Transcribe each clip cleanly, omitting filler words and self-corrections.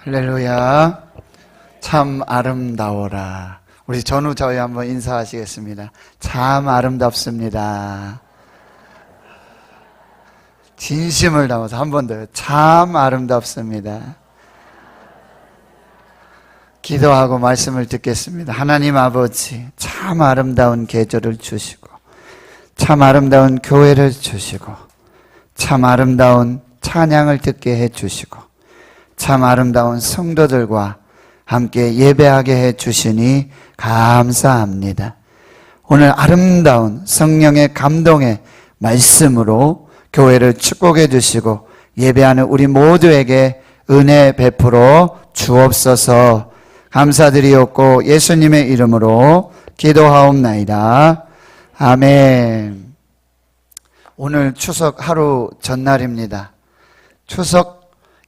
할렐루야. 참 아름다워라. 우리 전후 저희 한번 인사하시겠습니다. 참 아름답습니다. 진심을 담아서 한 번 더요. 참 아름답습니다. 기도하고 말씀을 듣겠습니다. 하나님 아버지, 참 아름다운 계절을 주시고, 참 아름다운 교회를 주시고, 참 아름다운 찬양을 듣게 해주시고, 참 아름다운 성도들과 함께 예배하게 해주시니 감사합니다. 오늘 아름다운 성령의 감동의 말씀으로 교회를 축복해 주시고 예배하는 우리 모두에게 은혜 베풀어 주옵소서. 감사드리옵고 예수님의 이름으로 기도하옵나이다. 아멘. 오늘 추석 하루 전날입니다. 추석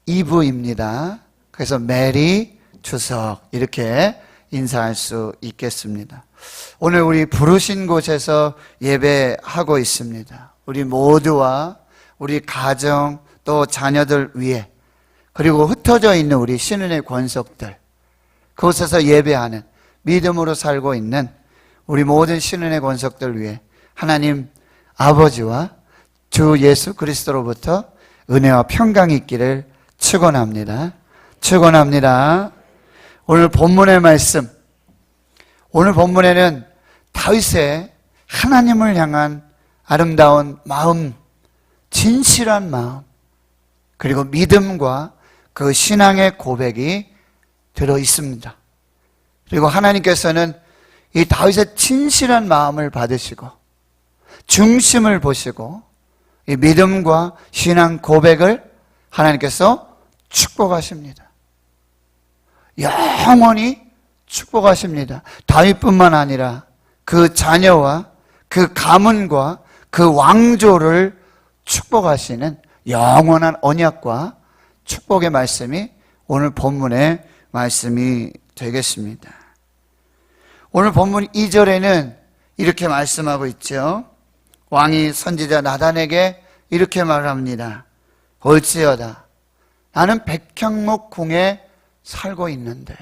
이브입니다. 그래서 메리 추석 이렇게 인사할 수 있겠습니다. 오늘 우리 부르신 곳에서 예배하고 있습니다. 우리 모두와 우리 가정 또 자녀들 위해, 그리고 흩어져 있는 우리 신은의 권속들, 그곳에서 예배하는 믿음으로 살고 있는 우리 모든 신은의 권속들 위해 하나님 아버지와 주 예수 그리스도로부터 은혜와 평강이 있기를 축원합니다. 축원합니다. 오늘 본문의 말씀, 오늘 본문에는 다윗의 하나님을 향한 아름다운 마음, 진실한 마음, 그리고 믿음과 그 신앙의 고백이 들어 있습니다. 그리고 하나님께서는 이 다윗의 진실한 마음을 받으시고 중심을 보시고 이 믿음과 신앙 고백을 하나님께서 축복하십니다. 영원히 축복하십니다. 다윗뿐만 아니라 그 자녀와 그 가문과 그 왕조를 축복하시는 영원한 언약과 축복의 말씀이 오늘 본문의 말씀이 되겠습니다. 오늘 본문 2절에는 이렇게 말씀하고 있죠. 왕이 선지자 나단에게 이렇게 말합니다. 올지어다, 나는 백향목 궁에 살고 있는데,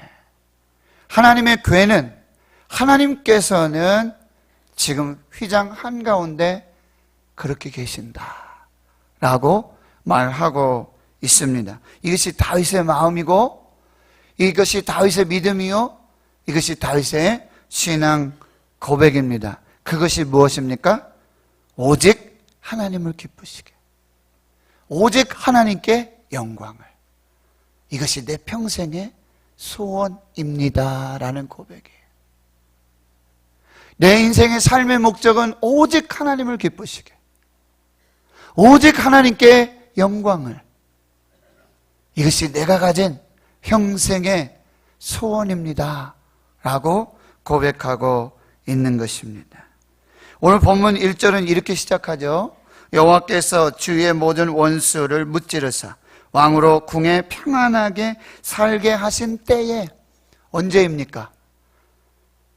하나님의 궤는, 하나님께서는 지금 휘장 한가운데 그렇게 계신다 라고 말하고 있습니다. 이것이 다윗의 마음이고, 이것이 다윗의 믿음이요, 이것이 다윗의 신앙 고백입니다. 그것이 무엇입니까? 오직 하나님을 기쁘시게, 오직 하나님께 영광을, 이것이 내 평생의 소원입니다 라는 고백이에요. 내 인생의 삶의 목적은 오직 하나님을 기쁘시게, 오직 하나님께 영광을, 이것이 내가 가진 평생의 소원입니다 라고 고백하고 있는 것입니다. 오늘 본문 1절은 이렇게 시작하죠. 여호와께서 주의 모든 원수를 무찌르사 왕으로 궁에 평안하게 살게 하신 때에, 언제입니까?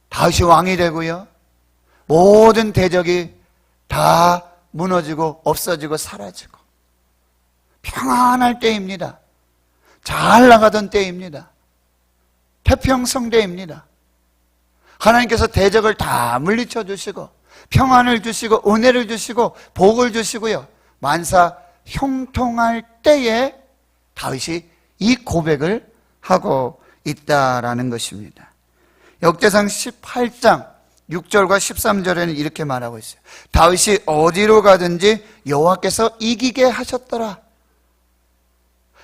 다윗이 왕이 되고요, 모든 대적이 다 무너지고 없어지고 사라지고 평안할 때입니다. 잘 나가던 때입니다. 태평성 때입니다. 하나님께서 대적을 다 물리쳐 주시고 평안을 주시고 은혜를 주시고 복을 주시고요, 만사 형통할 때에 다윗이 이 고백을 하고 있다라는 것입니다. 역대상 18장 6절과 13절에는 이렇게 말하고 있어요. 다윗이 어디로 가든지 여호와께서 이기게 하셨더라.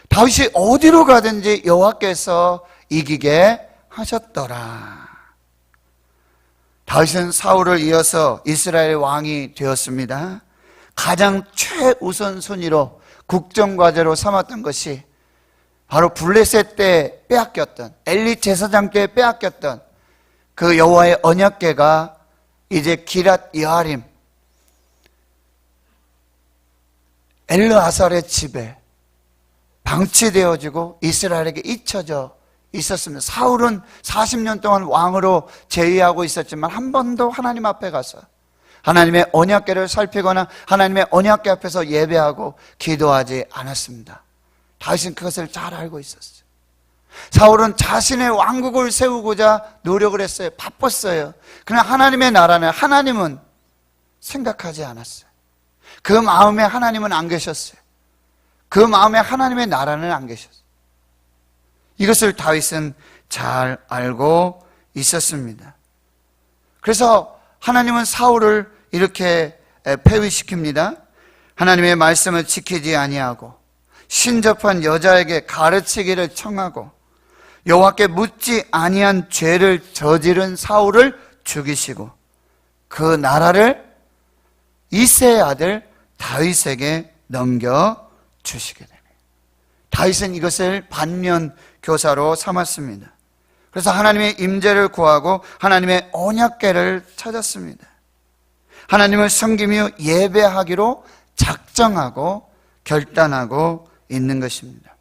다윗이 어디로 가든지 여호와께서 이기게 하셨더라. 다윗은 사울을 이어서 이스라엘 왕이 되었습니다. 가장 최우선 순위로 국정과제로 삼았던 것이 바로 블레셋 때 빼앗겼던, 엘리 제사장 때 빼앗겼던 그 여호와의 언약궤가 이제 기랏 여아림 엘르아살의 집에 방치되어지고 이스라엘에게 잊혀져 있었습니다. 사울은 40년 동안 왕으로 재위하고 있었지만 한 번도 하나님 앞에 가서 하나님의 언약궤를 살피거나 하나님의 언약궤 앞에서 예배하고 기도하지 않았습니다. 다윗은 그것을 잘 알고 있었어요. 사울은 자신의 왕국을 세우고자 노력을 했어요. 바빴어요. 그러나 하나님의 나라는 하나님은 생각하지 않았어요. 그 마음에 하나님은 안 계셨어요. 그 마음에 하나님의 나라는 안 계셨어요. 이것을 다윗은 잘 알고 있었습니다. 그래서 하나님은 사울을 이렇게 폐위시킵니다. 하나님의 말씀을 지키지 아니하고 신접한 여자에게 가르치기를 청하고 여호와께 묻지 아니한 죄를 저지른 사울을 죽이시고 그 나라를 이새의 아들 다윗에게 넘겨주시게 됩니다. 다윗은 이것을 반면교사로 삼았습니다. 그래서 하나님의 임재를 구하고 하나님의 언약궤를 찾았습니다. 하나님을 섬기며 예배하기로 작정하고 결단하고 있는 것입니다.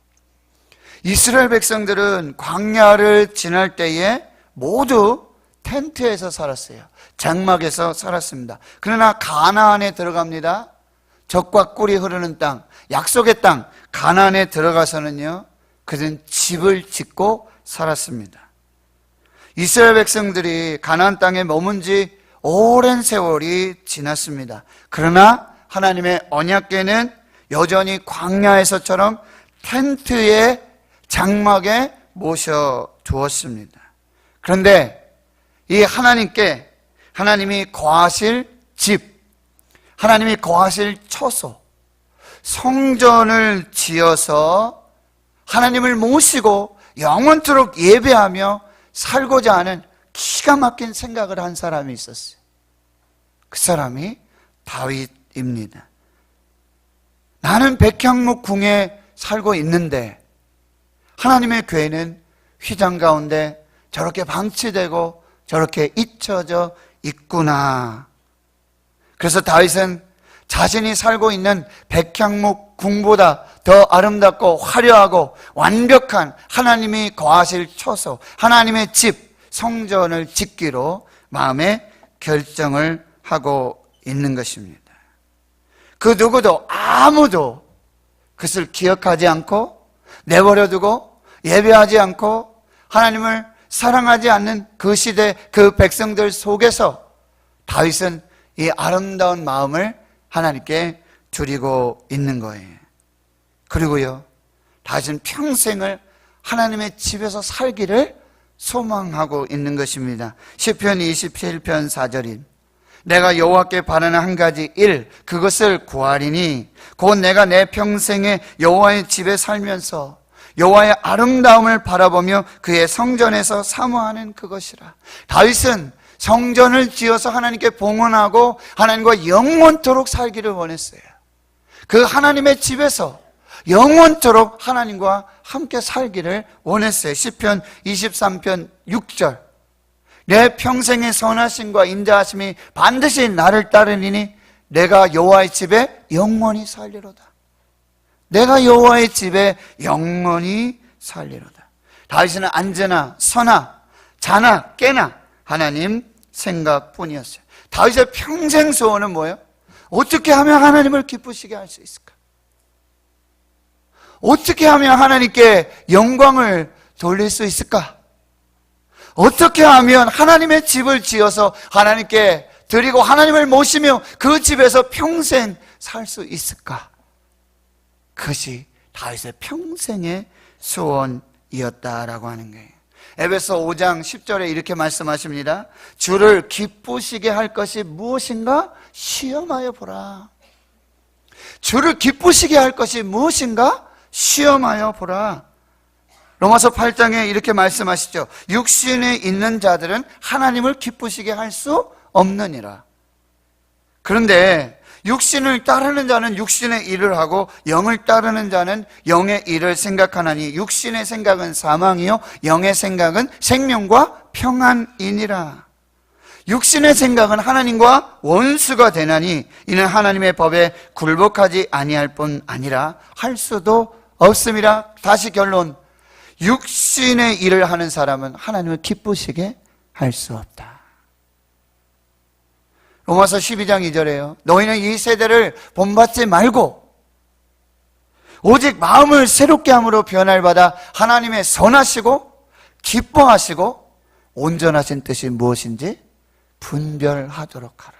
이스라엘 백성들은 광야를 지날 때에 모두 텐트에서 살았어요. 장막에서 살았습니다. 그러나 가나안에 들어갑니다. 젖과 꿀이 흐르는 땅, 약속의 땅 가나안에 들어가서는요, 그들은 집을 짓고 살았습니다. 이스라엘 백성들이 가나안 땅에 머문 지 오랜 세월이 지났습니다. 그러나 하나님의 언약궤는 여전히 광야에서처럼 텐트에 장막에 모셔두었습니다. 그런데 이 하나님께 하나님이 거하실 집, 하나님이 거하실 처소, 성전을 지어서 하나님을 모시고 영원토록 예배하며 살고자 하는 기가 막힌 생각을 한 사람이 있었어요. 그 사람이 다윗입니다. 나는 백향목 궁에 살고 있는데 하나님의 궤는 휘장 가운데 저렇게 방치되고 저렇게 잊혀져 있구나. 그래서 다윗은 자신이 살고 있는 백향목 궁보다 더 아름답고 화려하고 완벽한 하나님이 거하실 처소, 하나님의 집, 성전을 짓기로 마음에 결정을 하고 있는 것입니다. 그 누구도 아무도 그것을 기억하지 않고 내버려두고 예배하지 않고 하나님을 사랑하지 않는 그 시대 그 백성들 속에서 다윗은 이 아름다운 마음을 하나님께 드리고 있는 거예요. 그리고요, 다윗은 평생을 하나님의 집에서 살기를 소망하고 있는 것입니다. 시편 27편 4절인 내가 여호와께 바라는 한 가지 일 그것을 구하리니 곧 내가 내 평생에 여호와의 집에 살면서 여호와의 아름다움을 바라보며 그의 성전에서 사모하는 그것이라. 다윗은 성전을 지어서 하나님께 봉헌하고 하나님과 영원토록 살기를 원했어요. 그 하나님의 집에서 영원토록 하나님과 함께 살기를 원했어요. 시편 23편 6절 내 평생의 선하심과 인자하심이 반드시 나를 따르리니 내가 여호와의 집에 영원히 살리로다. 내가 여호와의 집에 영원히 살리로다. 다윗은 언제나 서나 자나 깨나 하나님 생각뿐이었어요. 다윗의 평생 소원은 뭐예요? 어떻게 하면 하나님을 기쁘시게 할 수 있을까? 어떻게 하면 하나님께 영광을 돌릴 수 있을까? 어떻게 하면 하나님의 집을 지어서 하나님께 드리고 하나님을 모시며 그 집에서 평생 살 수 있을까? 그것이 다윗의 평생의 소원이었다라고 하는 거예요. 에베소 5장 10절에 이렇게 말씀하십니다. 주를 기쁘시게 할 것이 무엇인가 시험하여 보라. 주를 기쁘시게 할 것이 무엇인가 시험하여 보라. 로마서 8장에 이렇게 말씀하시죠. 육신에 있는 자들은 하나님을 기쁘시게 할 수 없느니라. 그런데 육신을 따르는 자는 육신의 일을 하고 영을 따르는 자는 영의 일을 생각하나니 육신의 생각은 사망이요 영의 생각은 생명과 평안이니라. 육신의 생각은 하나님과 원수가 되나니 이는 하나님의 법에 굴복하지 아니할 뿐 아니라 할 수도 없음이라. 다시 결론, 육신의 일을 하는 사람은 하나님을 기쁘시게 할 수 없다. 로마서 12장 2절에요. 너희는 이 세대를 본받지 말고 오직 마음을 새롭게 함으로 변화를 받아 하나님의 선하시고 기뻐하시고 온전하신 뜻이 무엇인지 분별하도록 하라.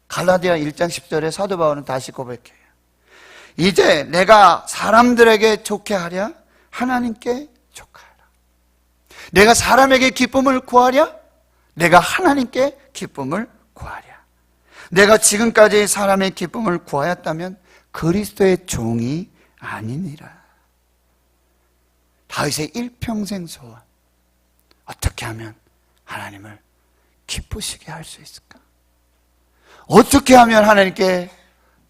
갈라디아 1장 10절에 사도 바울은 다시 고백해요. 이제 내가 사람들에게 좋게 하랴 하나님께 좋게 하라. 내가 사람에게 기쁨을 구하랴 내가 하나님께 기쁨을 구하랴. 내가 지금까지 사람의 기쁨을 구하였다면 그리스도의 종이 아니니라. 다윗의 일평생 소원, 어떻게 하면 하나님을 기쁘시게 할 수 있을까? 어떻게 하면 하나님께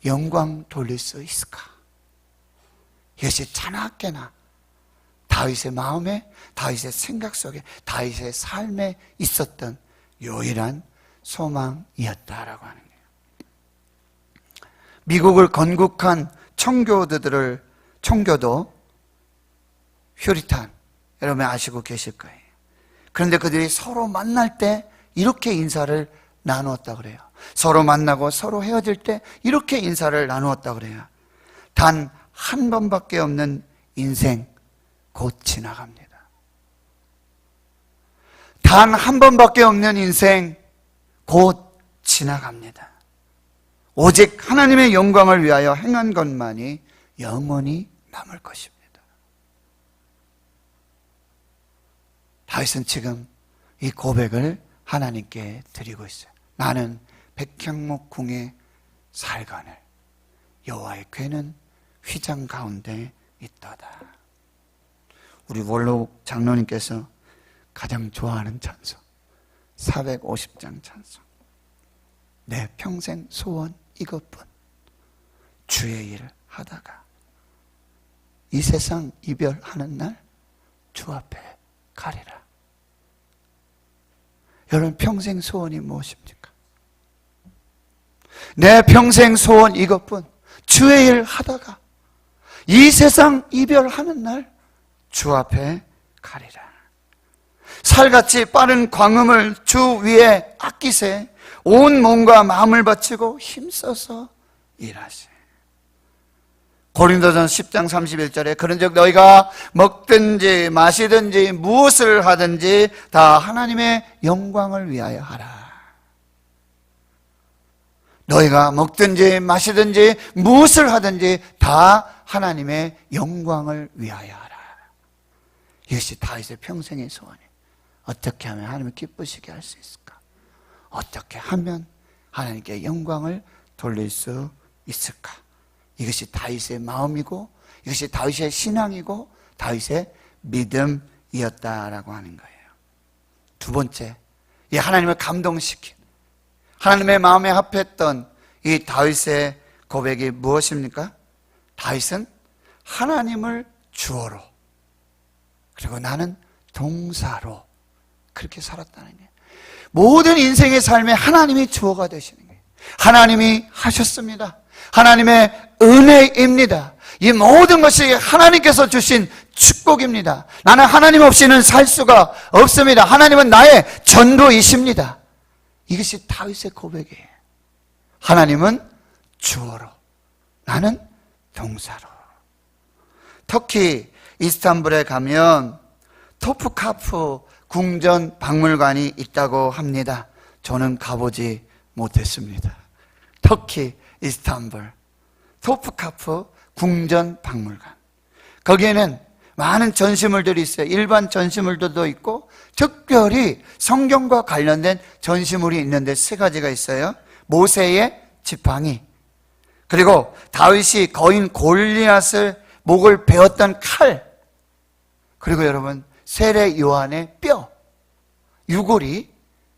영광 돌릴 수 있을까? 이것이 자나깨나 다윗의 마음에, 다윗의 생각 속에, 다윗의 삶에 있었던 유일한 소망이었다라고 하는 거예요. 미국을 건국한 청교도 휴리탄, 여러분 아시고 계실 거예요. 그런데 그들이 서로 만날 때 이렇게 인사를 나누었다 그래요. 서로 만나고 서로 헤어질 때 이렇게 인사를 나누었다 그래요. 단 한 번밖에 없는 인생 곧 지나갑니다. 단 한 번밖에 없는 인생 곧 지나갑니다. 오직 하나님의 영광을 위하여 행한 것만이 영원히 남을 것입니다. 다윗은 지금 이 고백을 하나님께 드리고 있어요. 나는 백향목 궁에 살거늘 여호와의 궤는 휘장 가운데 있도다. 우리 원록 장로님께서 가장 좋아하는 찬송 450장 찬송. 내 평생 소원 이것뿐 주의 일 하다가 이 세상 이별하는 날 주 앞에 가리라. 여러분 평생 소원이 무엇입니까? 내 평생 소원 이것뿐 주의 일 하다가 이 세상 이별하는 날 주 앞에 가리라. 살같이 빠른 광음을 주 위에 아끼세 온 몸과 마음을 바치고 힘써서 일하세. 고린도전 10장 31절에 그런즉 너희가 먹든지 마시든지 무엇을 하든지 다 하나님의 영광을 위하여 하라. 너희가 먹든지 마시든지 무엇을 하든지 다 하나님의 영광을 위하여 하라. 이것이 다윗의 평생의 소원이에요. 어떻게 하면 하나님을 기쁘시게 할 수 있을까? 어떻게 하면 하나님께 영광을 돌릴 수 있을까? 이것이 다윗의 마음이고 이것이 다윗의 신앙이고 다윗의 믿음이었다라고 하는 거예요. 두 번째, 이 하나님을 감동시킨 하나님의 마음에 합했던 이 다윗의 고백이 무엇입니까? 다윗은 하나님을 주어로 그리고 나는 동사로 그렇게 살았다는 거예요. 모든 인생의 삶에 하나님이 주어가 되시는 거예요. 하나님이 하셨습니다. 하나님의 은혜입니다. 이 모든 것이 하나님께서 주신 축복입니다. 나는 하나님 없이는 살 수가 없습니다. 하나님은 나의 전부이십니다. 이것이 다윗의 고백이에요. 하나님은 주어로, 나는 동사로. 터키 이스탄불에 가면 토프카프 궁전 박물관이 있다고 합니다. 저는 가보지 못했습니다. 터키 이스탄불 토프카프 궁전 박물관. 거기에는 많은 전시물들이 있어요. 일반 전시물들도 있고 특별히 성경과 관련된 전시물이 있는데 세 가지가 있어요. 모세의 지팡이, 그리고 다윗이 거인 골리앗을 목을 베었던 칼, 그리고 여러분 세례 요한의 뼈, 유골이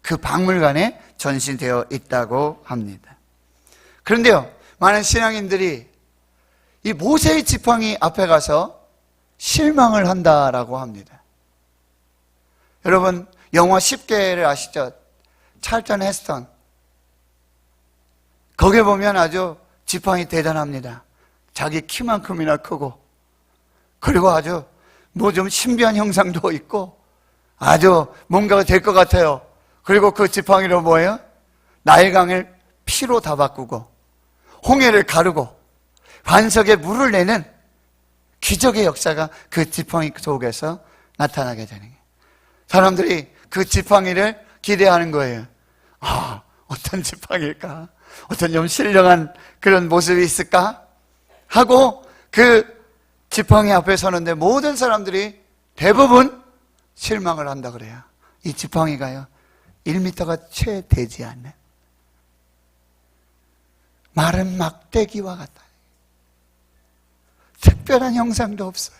그 박물관에 전시되어 있다고 합니다. 그런데요, 많은 신앙인들이 이 모세의 지팡이 앞에 가서 실망을 한다라고 합니다. 여러분 영화 10개를 아시죠? 찰턴 헤스턴. 거기에 보면 아주 지팡이 대단합니다. 자기 키만큼이나 크고, 그리고 아주 뭐 좀 신비한 형상도 있고 아주 뭔가가 될 것 같아요. 그리고 그 지팡이로 뭐예요? 나일강을 피로 다 바꾸고 홍해를 가르고 반석에 물을 내는 기적의 역사가 그 지팡이 속에서 나타나게 되는 거예요. 사람들이 그 지팡이를 기대하는 거예요. 아, 어떤 지팡이일까? 어떤 좀 신령한 그런 모습이 있을까? 하고 그 지팡이 앞에 서는데 모든 사람들이 대부분 실망을 한다 그래요. 이 지팡이가요 1m가 채 되지 않는 마른 막대기와 같다. 특별한 형상도 없어요.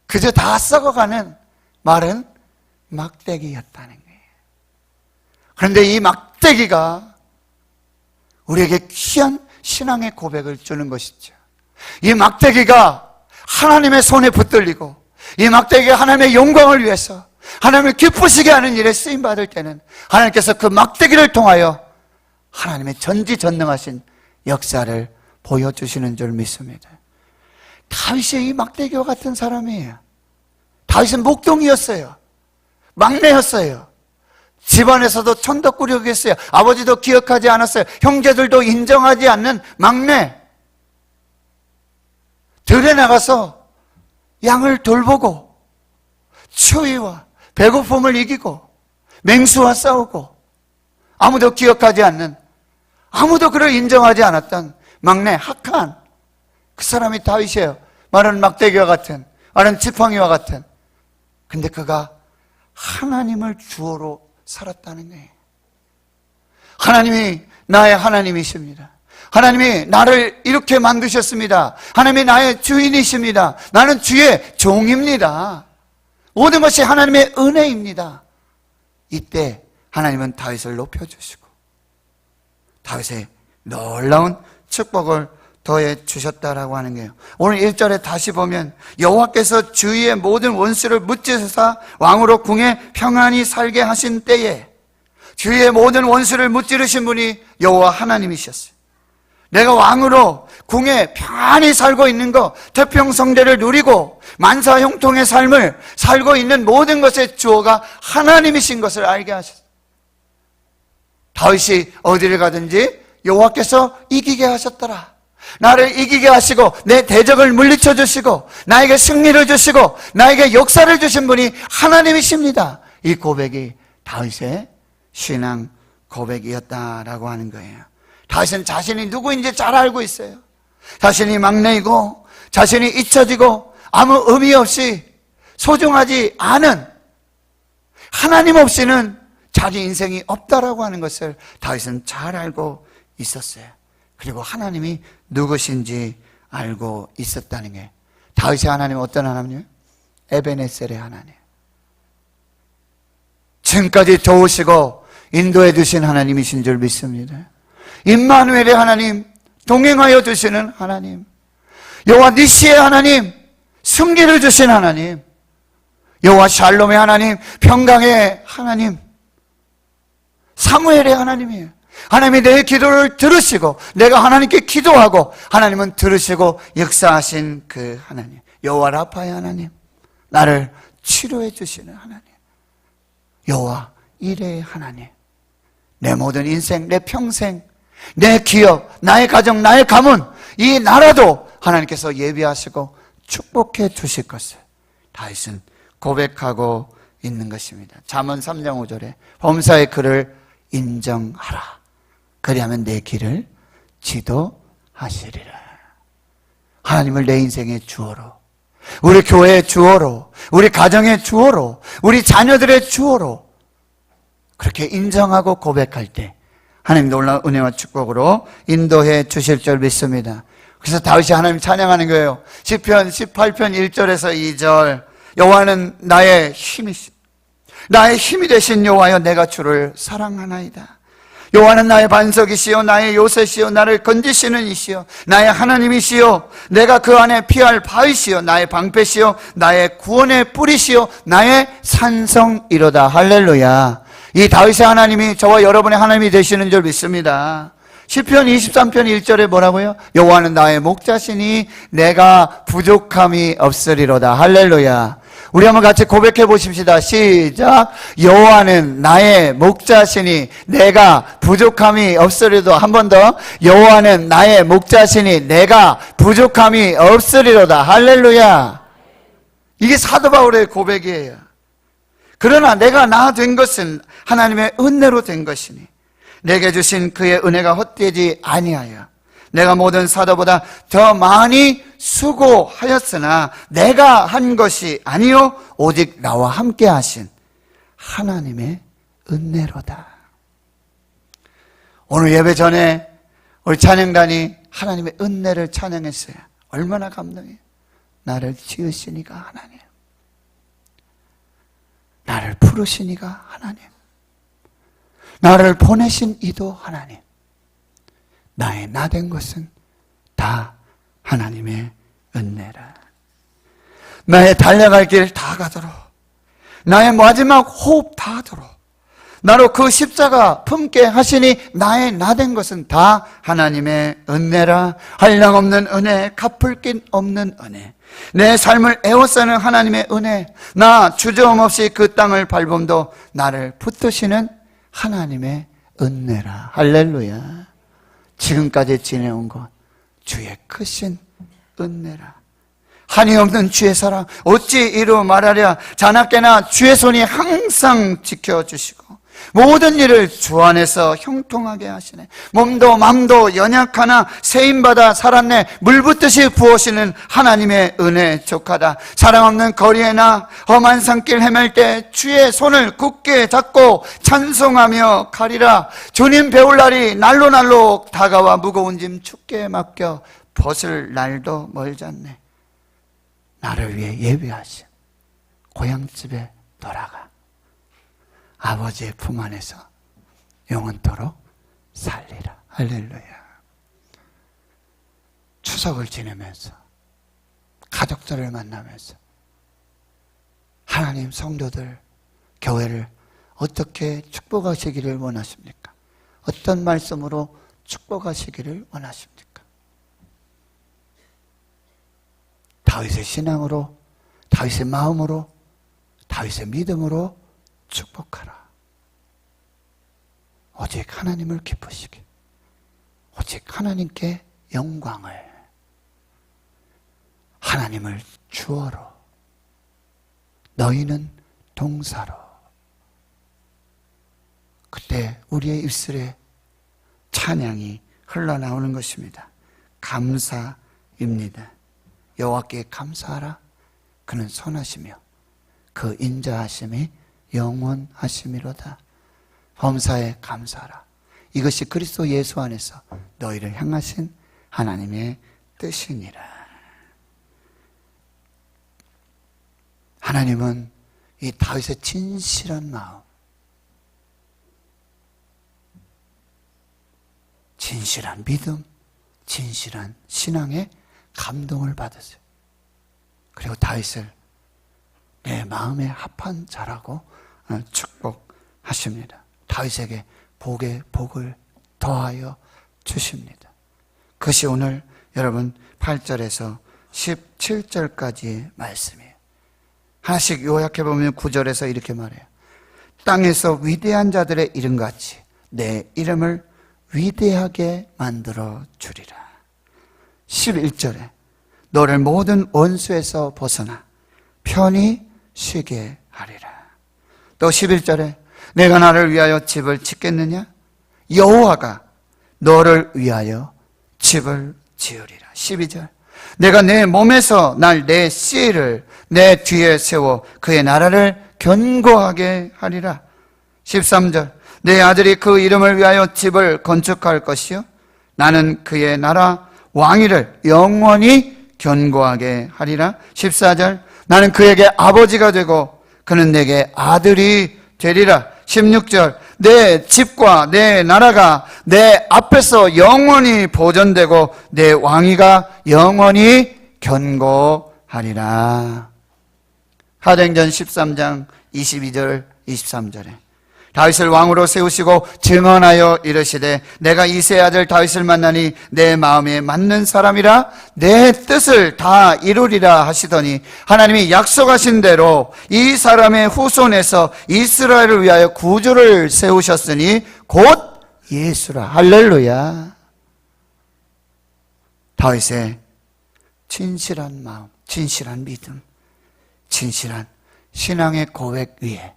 그저 다 썩어가는 마른 막대기였다는 거예요. 그런데 이 막대기가 우리에게 귀한 신앙의 고백을 주는 것이죠. 이 막대기가 하나님의 손에 붙들리고 이 막대기가 하나님의 영광을 위해서 하나님을 기쁘시게 하는 일에 쓰임받을 때는 하나님께서 그 막대기를 통하여 하나님의 전지전능하신 역사를 보여주시는 줄 믿습니다. 다윗이 이 막대기와 같은 사람이에요. 다윗은 목동이었어요. 막내였어요. 집안에서도 천덕꾸러기였어요. 아버지도 기억하지 않았어요. 형제들도 인정하지 않는 막내. 들에 나가서 양을 돌보고 추위와 배고픔을 이기고 맹수와 싸우고 아무도 기억하지 않는, 아무도 그를 인정하지 않았던 막내 학한, 그 사람이 다윗이에요. 마른 막대기와 같은, 마른 지팡이와 같은. 근데 그가 하나님을 주어로 살았다는 거예요. 하나님이 나의 하나님이십니다. 하나님이 나를 이렇게 만드셨습니다. 하나님이 나의 주인이십니다. 나는 주의 종입니다. 모든 것이 하나님의 은혜입니다. 이때 하나님은 다윗을 높여주시고 다윗의 놀라운 축복을 더해 주셨다라고 하는 거예요. 오늘 1절에 다시 보면 여호와께서 주위의 모든 원수를 무찌르사 왕으로 궁에 평안히 살게 하신 때에, 주위의 모든 원수를 무찌르신 분이 여호와 하나님이셨어요. 내가 왕으로 궁에 평안히 살고 있는 것, 태평성대를 누리고 만사형통의 삶을 살고 있는 모든 것의 주어가 하나님이신 것을 알게 하셨어요. 다윗이 어디를 가든지 여호와께서 이기게 하셨더라. 나를 이기게 하시고 내 대적을 물리쳐 주시고 나에게 승리를 주시고 나에게 역사를 주신 분이 하나님이십니다. 이 고백이 다윗의 신앙 고백이었다라고 하는 거예요. 다윗은 자신이 누구인지 잘 알고 있어요. 자신이 막내이고 자신이 잊혀지고 아무 의미 없이 소중하지 않은, 하나님 없이는 자기 인생이 없다라고 하는 것을 다윗은 잘 알고 있었어요. 그리고 하나님이 누구신지 알고 있었다는 게, 다윗의 하나님은 어떤 하나님이에요? 에베네셀의 하나님, 지금까지 도우시고 인도해 주신 하나님이신 줄 믿습니다. 임마누엘의 하나님, 동행하여 주시는 하나님, 여호와 니시의 하나님, 승리를 주신 하나님, 여호와 샬롬의 하나님, 평강의 하나님, 사무엘의 하나님이에요. 하나님이 내 기도를 들으시고 내가 하나님께 기도하고 하나님은 들으시고 역사하신 그 하나님, 여호와 라파의 하나님, 나를 치료해 주시는 하나님, 여호와 이레의 하나님, 내 모든 인생, 내 평생, 내 기업, 나의 가정, 나의 가문, 이 나라도 하나님께서 예비하시고 축복해 주실 것을 다윗은 고백하고 있는 것입니다. 잠언 3장 5절에 범사의 그를 인정하라. 그리하면 내 길을 지도하시리라. 하나님을 내 인생의 주어로, 우리 교회의 주어로, 우리 가정의 주어로, 우리 자녀들의 주어로 그렇게 인정하고 고백할 때 하나님 놀라운 은혜와 축복으로 인도해 주실 줄 믿습니다. 그래서 다윗이 하나님 찬양하는 거예요. 시편 18편 1절에서 2절, 여호와는 나의 힘이시, 나의 힘이 되신 여호와여, 내가 주를 사랑하나이다. 여호와는 나의 반석이시요 나의 요새시요 나를 건지시는 이시요 나의 하나님이시요 내가 그 안에 피할 바위시요 나의 방패시요 나의 구원의 뿌리시요 나의 산성이로다. 할렐루야. 이 다윗의 하나님이 저와 여러분의 하나님이 되시는 줄 믿습니다. 시편 23편 1절에 뭐라고요? 여호와는 나의 목자시니 내가 부족함이 없으리로다. 할렐루야. 우리 한번 같이 고백해 보십시다. 시작. 여호와는 나의 목자시니 내가 부족함이 없으리로다. 한 번 더. 여호와는 나의 목자시니 내가 부족함이 없으리로다. 할렐루야. 이게 사도 바울의 고백이에요. 그러나 내가 나 된 것은 하나님의 은혜로 된 것이니 내게 주신 그의 은혜가 헛되지 아니하여 내가 모든 사도보다 더 많이 수고하였으나 내가 한 것이 아니요 오직 나와 함께 하신 하나님의 은혜로다. 오늘 예배 전에 우리 찬양단이 하나님의 은혜를 찬양했어요. 얼마나 감동해요. 나를 지으시니가 하나님, 나를 부르시니가 하나님, 나를 보내신 이도 하나님, 나의 나 된 것은 다 하나님의 은혜라. 나의 달려갈 길 다 가도록, 나의 마지막 호흡 다 하도록 나로 그 십자가 품게 하시니 나의 나 된 것은 다 하나님의 은혜라. 한량없는 은혜, 갚을 길 없는 은혜, 내 삶을 에워싸는 하나님의 은혜, 나 주저함없이 그 땅을 밟음도 나를 붙드시는 하나님의 은혜라. 할렐루야. 지금까지 지내온 것 주의 크신 은혜라. 한이 없는 주의 사랑 어찌 이루 말하랴. 자나깨나 주의 손이 항상 지켜주시고 모든 일을 주 안에서 형통하게 하시네. 몸도 맘도 연약하나 세임받아 살았네. 물 붓듯이 부으시는 하나님의 은혜 족하다. 사랑 없는 거리에나 험한 산길 헤맬 때 주의 손을 굳게 잡고 찬송하며 가리라. 주님 배울 날이 날로 다가와 무거운 짐 춥게 맡겨 벗을 날도 멀지 않네. 나를 위해 예비하신 고향집에 돌아가 아버지의 품 안에서 영원토록 살리라. 할렐루야. 추석을 지내면서 가족들을 만나면서 하나님 성도들, 교회를 어떻게 축복하시기를 원하십니까? 어떤 말씀으로 축복하시기를 원하십니까? 다윗의 신앙으로, 다윗의 마음으로, 다윗의 믿음으로 축복하라. 오직 하나님을 기쁘시게, 오직 하나님께 영광을, 하나님을 주어로, 너희는 동사로. 그때 우리의 입술에 찬양이 흘러나오는 것입니다. 감사입니다. 여호와께 감사하라. 그는 선하시며 그 인자하심이 영원하심이로다. 범사에 감사하라. 이것이 그리스도 예수 안에서 너희를 향하신 하나님의 뜻이니라. 하나님은 이 다윗의 진실한 마음, 진실한 믿음, 진실한 신앙에 감동을 받으세요. 그리고 다윗을 내 마음에 합한 자라고 축복하십니다. 다윗에게 복에 복을 더하여 주십니다. 그것이 오늘 여러분 8절에서 17절까지의 말씀이에요. 하나씩 요약해 보면 9절에서 이렇게 말해요. 땅에서 위대한 자들의 이름같이 내 이름을 위대하게 만들어 주리라. 11절에 너를 모든 원수에서 벗어나 편히 쉬게 하리라. 또 11절에 내가 나를 위하여 집을 짓겠느냐? 여호와가 너를 위하여 집을 지으리라. 12절 내가 내 몸에서 날 내 씨를 내 뒤에 세워 그의 나라를 견고하게 하리라. 13절 내 아들이 그 이름을 위하여 집을 건축할 것이요 나는 그의 나라 왕위를 영원히 견고하게 하리라. 14절 나는 그에게 아버지가 되고 그는 내게 아들이 되리라. 16절 내 집과 내 나라가 내 앞에서 영원히 보존되고 내 왕위가 영원히 견고하리라. 사도행전 13장 22절 23절에 다윗을 왕으로 세우시고 증언하여 이르시되 내가 이새의 아들 다윗을 만나니 내 마음에 맞는 사람이라 내 뜻을 다 이루리라 하시더니 하나님이 약속하신 대로 이 사람의 후손에서 이스라엘을 위하여 구주를 세우셨으니 곧 예수라. 할렐루야. 다윗의 진실한 마음, 진실한 믿음, 진실한 신앙의 고백 위에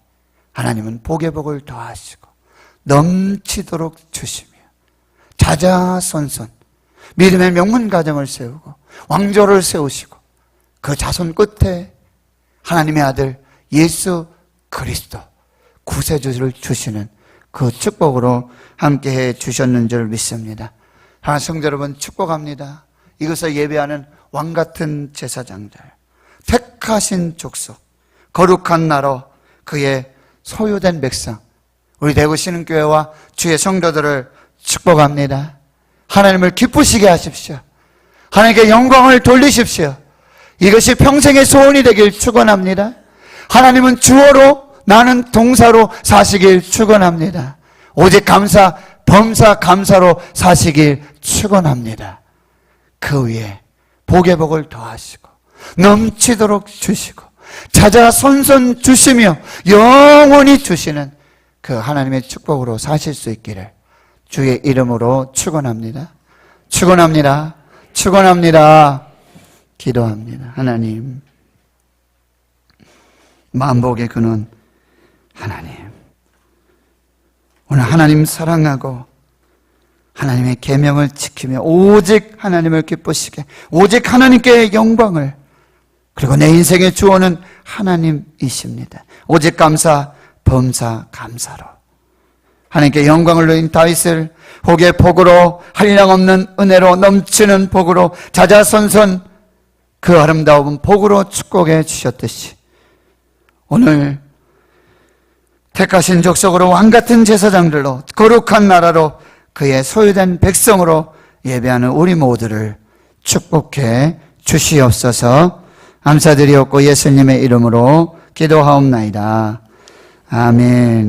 하나님은 복의 복을 더하시고 넘치도록 주시며 자자손손 믿음의 명문 가정을 세우고 왕조를 세우시고 그 자손 끝에 하나님의 아들 예수 그리스도 구세주를 주시는 그 축복으로 함께해 주셨는 줄 믿습니다. 하나님 성도 여러분, 축복합니다. 이것을 예배하는 왕같은 제사장들, 택하신 족속, 거룩한 나라, 그의 소유된 백성, 우리 대구 신흥교회와 주의 성도들을 축복합니다. 하나님을 기쁘시게 하십시오. 하나님께 영광을 돌리십시오. 이것이 평생의 소원이 되길 축원합니다. 하나님은 주어로, 나는 동사로 사시길 축원합니다. 오직 감사, 범사 감사로 사시길 축원합니다. 그 위에 복의 복을 더하시고 넘치도록 주시고 자자손손 주시며 영원히 주시는 그 하나님의 축복으로 사실 수 있기를 주의 이름으로 축원합니다. 축원합니다. 축원합니다. 기도합니다. 하나님, 만복의 근원 하나님, 오늘 하나님 사랑하고 하나님의 계명을 지키며 오직 하나님을 기쁘시게, 오직 하나님께 영광을, 그리고 내 인생의 주어는 하나님이십니다. 오직 감사, 범사, 감사로 하나님께 영광을 누린 다윗을 복의 복으로, 한량없는 은혜로, 넘치는 복으로, 자자손손 그 아름다운 복으로 축복해 주셨듯이 오늘 택하신 족속으로 왕같은 제사장들로, 거룩한 나라로, 그의 소유된 백성으로 예배하는 우리 모두를 축복해 주시옵소서. 감사드리옵고 예수님의 이름으로 기도하옵나이다. 아멘.